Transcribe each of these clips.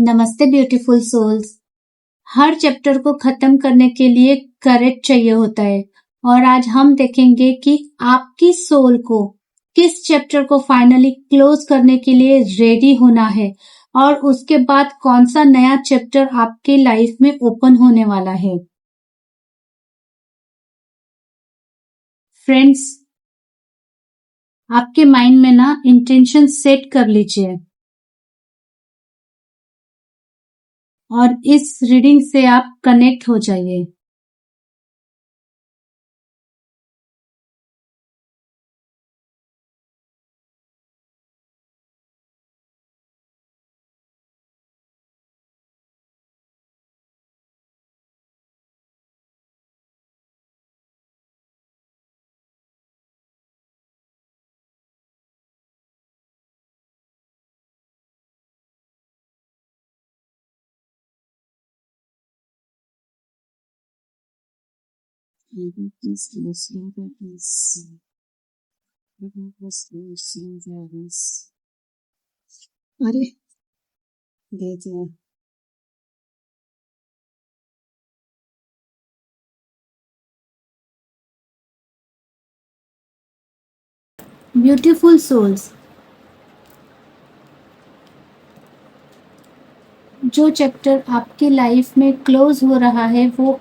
नमस्ते beautiful souls. हर chapter को खत्म करने के लिए करेज चाहिए होता है और आज हम देखेंगे कि आपकी सोल को किस चैप्टर को फाइनली क्लोज करने के लिए रेडी होना है और उसके बाद कौन सा नया चैप्टर आपके लाइफ में ओपन होने वाला है। फ्रेंड्स, आपके माइंड में ना इंटेंशन सेट कर लीजिए और इस रीडिंग से आप कनेक्ट हो जाइए। अरे देखिए, ब्यूटीफुल सोल्स, जो चैप्टर आपकी लाइफ में क्लोज हो रहा है वो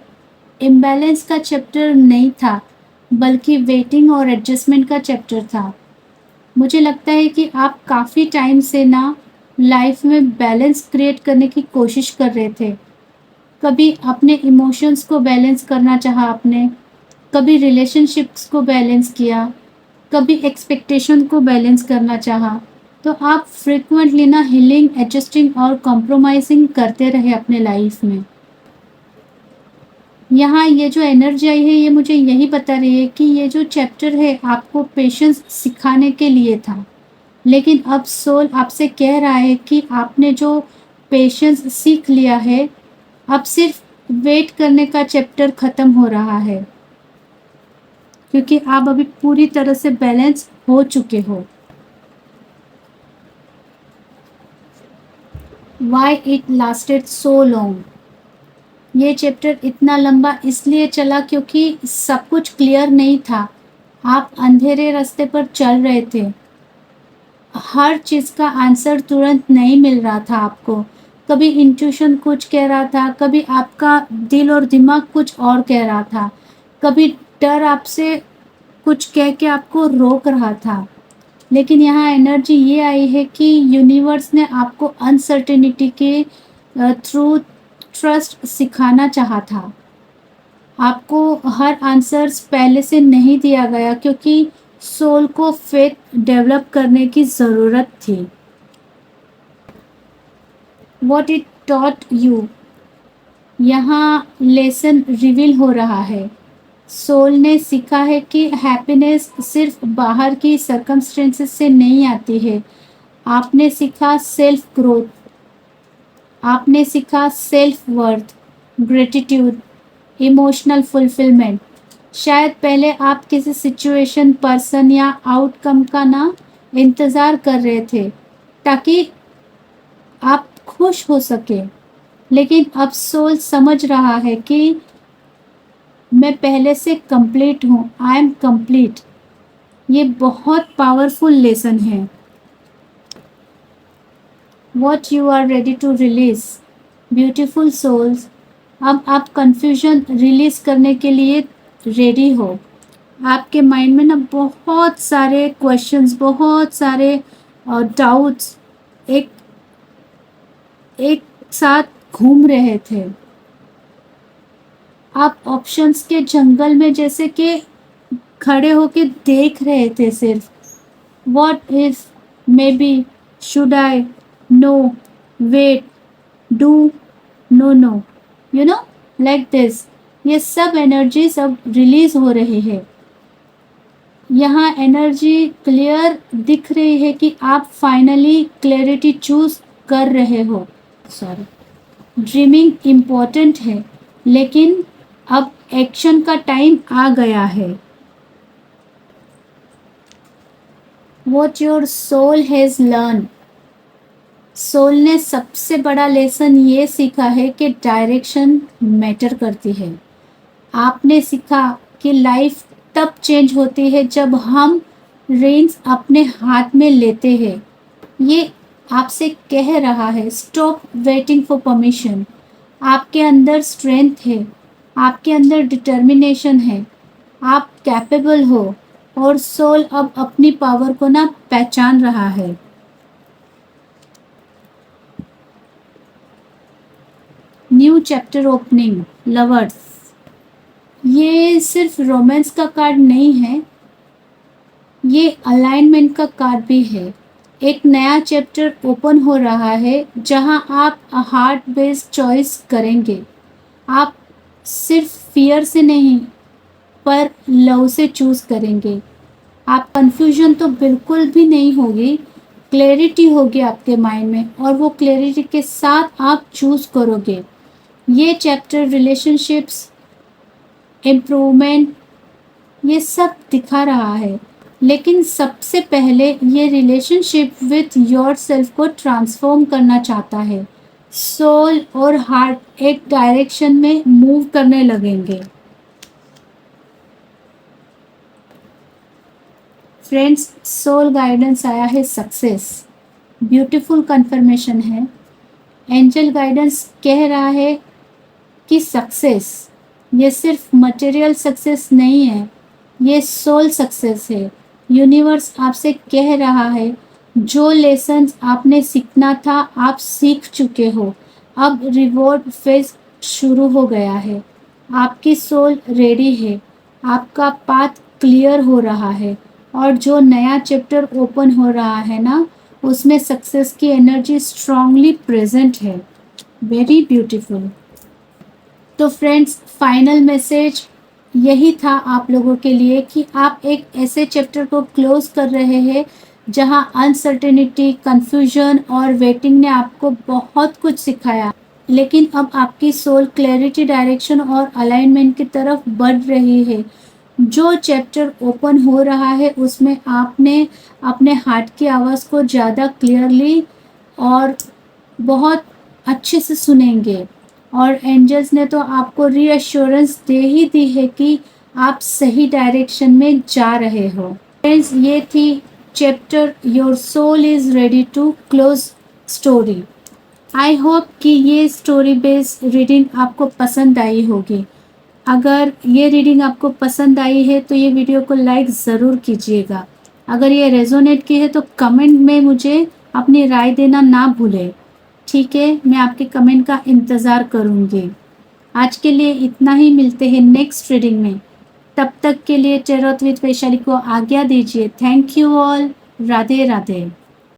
इम्बैलेंस का चैप्टर नहीं था, बल्कि वेटिंग और एडजस्टमेंट का चैप्टर था। मुझे लगता है कि आप काफ़ी टाइम से ना लाइफ में बैलेंस क्रिएट करने की कोशिश कर रहे थे। कभी अपने इमोशंस को बैलेंस करना चाहा आपने, कभी रिलेशनशिप्स को बैलेंस किया, कभी एक्सपेक्टेशन को बैलेंस करना चाहा। तो आप फ्रिक्वेंटली ना हीलिंग, एडजस्टिंग और कॉम्प्रोमाइजिंग करते रहे अपने लाइफ में। यहाँ ये जो एनर्जी आई है ये मुझे यही बता रही है कि ये जो चैप्टर है आपको पेशेंस सिखाने के लिए था, लेकिन अब सोल आपसे कह रहा है कि आपने जो पेशेंस सीख लिया है, अब सिर्फ वेट करने का चैप्टर खत्म हो रहा है, क्योंकि आप अभी पूरी तरह से बैलेंस हो चुके हो। Why it lasted so long? ये चैप्टर इतना लंबा इसलिए चला क्योंकि सब कुछ क्लियर नहीं था। आप अंधेरे रास्ते पर चल रहे थे। हर चीज़ का आंसर तुरंत नहीं मिल रहा था आपको। कभी इंट्यूशन कुछ कह रहा था, कभी आपका दिल और दिमाग कुछ और कह रहा था, कभी डर आपसे कुछ कह के आपको रोक रहा था। लेकिन यहाँ एनर्जी ये आई है कि यूनिवर्स ने आपको अनसर्टेनिटी के थ्रू ट्रस्ट सिखाना चाहा था। आपको हर आंसर्स पहले से नहीं दिया गया क्योंकि सोल को फेथ डेवलप करने की ज़रूरत थी। What it taught you, यहाँ लेसन रिवील हो रहा है। सोल ने सीखा है कि हैप्पीनेस सिर्फ बाहर की सर्कमस्टेंसेस से नहीं आती है। आपने सीखा सेल्फ ग्रोथ, आपने सीखा self worth, gratitude, emotional fulfilment. शायद पहले आप किसी सिचुएशन, पर्सन या आउटकम का ना इंतज़ार कर रहे थे ताकि आप खुश हो सके, लेकिन अब सोल समझ रहा है कि मैं पहले से कंप्लीट हूँ। I am complete. ये बहुत पावरफुल लेसन है। What you are ready to release, beautiful souls। अब आप कंफ्यूजन रिलीज करने के लिए रेडी हो। आपके माइंड में ना बहुत सारे क्वेश्चंस, बहुत सारे डाउट्स एक एक साथ घूम रहे थे। आप ऑप्शंस के जंगल में जैसे कि खड़े होके देख रहे थे सिर्फ। What if, maybe, should I, no, wait, do, no, you know, like this। ये सब एनर्जीज अब रिलीज हो रही है। यहाँ एनर्जी क्लियर दिख रही है कि आप फाइनली क्लैरिटी चूज कर रहे हो। सॉरी, ड्रीमिंग इम्पोर्टेंट है, लेकिन अब एक्शन का टाइम आ गया है। What your soul has learned, soul ने सबसे बड़ा लेसन ये सीखा है कि डायरेक्शन मैटर करती है। आपने सीखा कि लाइफ तब चेंज होती है जब हम रेन्स अपने हाथ में लेते हैं। ये आपसे कह रहा है स्टॉप वेटिंग फॉर परमिशन। आपके अंदर स्ट्रेंथ है, आपके अंदर डिटर्मिनेशन है, आप कैपेबल हो और सोल अब अपनी पावर को ना पहचान रहा है। New chapter opening lovers. ये सिर्फ रोमांस का कार्ड नहीं है, ये अलाइनमेंट का कार्ड भी है। एक नया चैप्टर ओपन हो रहा है जहां आप हार्ट बेस्ड चॉइस करेंगे। आप सिर्फ फियर से नहीं पर लव से चूज करेंगे। आप कंफ्यूजन तो बिल्कुल भी नहीं होगी, क्लैरिटी होगी आपके माइंड में और वो क्लैरिटी के साथ आप चूज करोगे। ये चैप्टर रिलेशनशिप्स इम्प्रूवमेंट ये सब दिखा रहा है, लेकिन सबसे पहले ये रिलेशनशिप विथ योर सेल्फ को ट्रांसफॉर्म करना चाहता है। सोल और हार्ट एक डायरेक्शन में मूव करने लगेंगे। फ्रेंड्स, सोल गाइडेंस आया है सक्सेस। ब्यूटीफुल कंफर्मेशन है। एंजल गाइडेंस कह रहा है कि सक्सेस ये सिर्फ मटेरियल सक्सेस नहीं है, ये सोल सक्सेस है। यूनिवर्स आपसे कह रहा है जो लेसन्स आपने सीखना था आप सीख चुके हो, अब रिवॉर्ड फेज शुरू हो गया है। आपकी सोल रेडी है, आपका पाथ क्लियर हो रहा है और जो नया चैप्टर ओपन हो रहा है ना, उसमें सक्सेस की एनर्जी स्ट्रांगली प्रेजेंट है। Very beautiful. तो फ्रेंड्स, फाइनल मैसेज यही था आप लोगों के लिए कि आप एक ऐसे चैप्टर को क्लोज कर रहे हैं जहां अनसर्टेनिटी, कंफ्यूजन और वेटिंग ने आपको बहुत कुछ सिखाया, लेकिन अब आपकी सोल क्लैरिटी, डायरेक्शन और अलाइनमेंट की तरफ बढ़ रही है। जो चैप्टर ओपन हो रहा है उसमें आपने अपने हार्ट की आवाज़ को ज़्यादा क्लियरली और बहुत अच्छे से सुनेंगे और एंजल्स ने तो आपको रीअश्योरेंस दे ही दी है कि आप सही डायरेक्शन में जा रहे हो। फ्रेंड्स, ये थी chapter your soul is ready to close story. I hope कि ये स्टोरी बेस्ड रीडिंग आपको पसंद आई होगी। अगर ये रीडिंग आपको पसंद आई है तो ये वीडियो को लाइक ज़रूर कीजिएगा। अगर ये रेजोनेट की है तो कमेंट में मुझे अपनी राय देना ना भूलें। ठीक है, मैं आपके कमेंट का इंतज़ार करूँगी। आज के लिए इतना ही, मिलते हैं नेक्स्ट रीडिंग में। तब तक के लिए टेरोट विद वैशाली को आज्ञा दीजिए। Thank you all. Radhe Radhe.